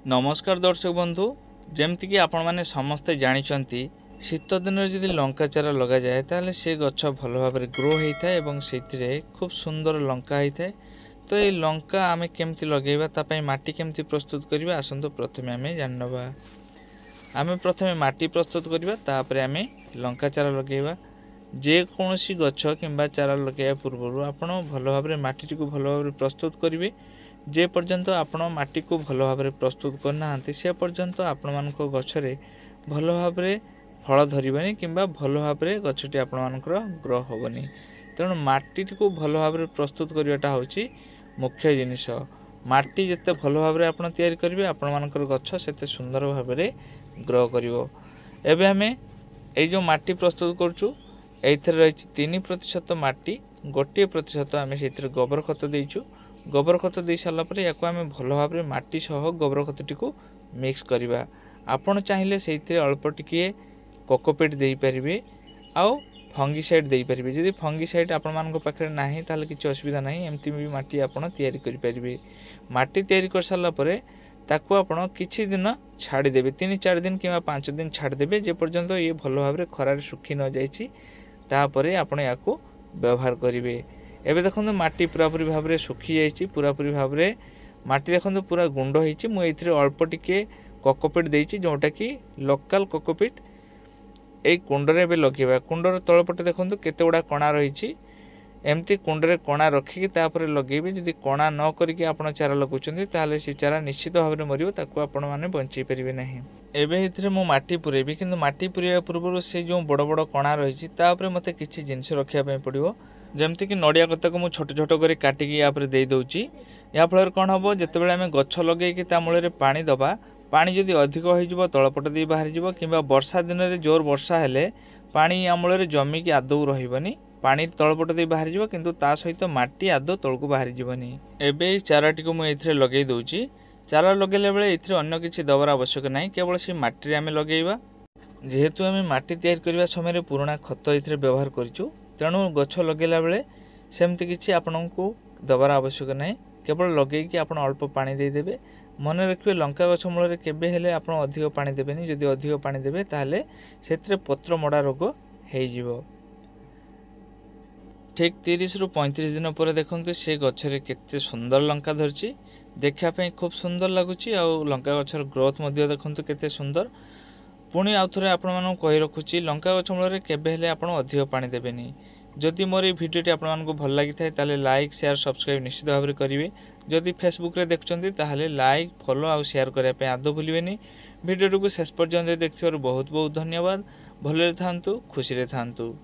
नमस्कार दर्शक बंधु जमती कि आपण मैंने समस्ते जानते शीत दिन जदि लंका चारा लग जाए ताले से गछ भल भाव ग्रो होता है से खूब सुंदर लंका होता है। तो ये लंका आम केमती लगेगा तापाई माटी केमती प्रस्तुत करवा आसतु प्रथमे आम जानवा। आम प्रथमे माटी प्रस्तुत करवा आम लंका चारा लगेगा। जेकोसी गछ किंबा चारा लगे पूर्व आपण भल भाव माटी को भल भाव प्रस्तुत करेंगे। जे पर्यंत आपण माटी को भल भाव प्रस्तुत करना से पर्यंत आपण मान गछरे भल भाव फल धरबनी किंबा भल भाव गछटी आपण मानकर ग्रो हेनी। तेणु माटी को भल भाव प्रस्तुत करवाटा हूँ मुख्य जिनिस। माटी जिते भल भाव आपण तैयारी करेंगे आपण मानकर गछ से सुंदर भाव ग्रो करिवो। एबे आमे ए जो माटी प्रस्तुत करछु एथरे रही 3% माटी 1% आमे सेतिर गोबर खत देइछु। गोबर खत दे सारा पर या आम भल भाव माटी सह गोबर खत को मिक्स करवा। आपण चाहिए से अल्प टिके कोकोपीट दे पारे आउ फंगिसाइड दे पारे। जदि फंगिसाइड आपण मान पाखे ना ताले किसी असुविधा ना एमती भी माटी आपण तैयारी करि पारिबे। माटी तैयारी कर सारा पर ताकू आपण किछि दिन छाड़ी देबे 3-4 दिन कि 5 दिन छाड़ी देबे जे पर्यंत ये भल भाव खरार सुखी न जाइछि तापरे आपण याकू व्यवहार करिवे। एबे देखो माटी पूरापूरी भाव में सुखी जाइए पूरापूरी भाव में माटी देखो पूरा गुंड होती। मुझे अल्प टिके कोकोपीट देती जोटा कि लोकल कोकोपीट यही कुंडरे भी लगेगा। कुंडर तलपटे देखो केते गुड़ा कणा रही एमती कुंडरे कणा रखिकी तापर लगेबे। जदि कणा न करिके आपण चारा लगाउछन्ती ताहले से चारा निश्चित भाव में मरिबो ताकू आपण माने बंचै परिबे नाही। एबे हितरे मो माटी पुरेबी किंतु माटी पुरेबा पूर्व से जो बड़ बड़ कणा रही तापर मते किछि जिनिस रखिया पय पड़िबो। जमती कि नड़िया कतक मुझे छोट छोट कर काटिकी यापर दे दौची। या फल कौन हम जिते आम गछ लगे मूल पानी दबा पानी जदि अधिक हो तलपट दे बाहरी जीव कि वर्षा दिन में जोर वर्षा हेले पानी आमूल जमिकी आदौ रही पानी तलपट दे बाहरी जीव किंतु ता सहित माटी आदौ तलू बाहरी जीवनी। एबे चाराटी को मुझे लगे दौची। चारा लगेला बेले ये अन्य किसी दबार आवश्यक नहीं केवल से माटी आम लगेगा। जेहेतु आम माटी तैयारी करने समय पुराणा खत ये व्यवहार करूँ तेणु गछ लगेला बेले सेमती किसी आपण को दबार आवश्यक नहीं केवल लगेकी आपण अल्प पानी देदेवे। मन रखिए लंका गछ मूल केबे हेले आपण अधिक पानी देबेनी। जदि अधिक पानी देबे ताहले सेतरे पत्र मड़ा रोग हो। ठीक 30 रु 35 दिन पर देखते से गछरे केते सुंदर लंका धरची देखापी खूब सुंदर लगुच। लंका गछर ग्रोथ मध्य देखते केते सुंदर। पुणी आउ थे आपण मानक कही रखुची लंका गछ मूल केबे हेले आपण अधिक पानी देबेनी। जदि मोर ये भिडियोटी आपण मानक भल लगी थाए ताले लाइक शेयर सब्सक्राइब निश्चित भाव में करेंगे। जदि फेसबुक रे देखुछन्ती ताहले लाइक फॉलो आउ शेयर करने पे आदौ भूलिबेनी। भिडियो को शेष पर्यंत देखिथिबारु बहुत बहुत धन्यवाद। भलरे थांतु खुशी रे थांतु।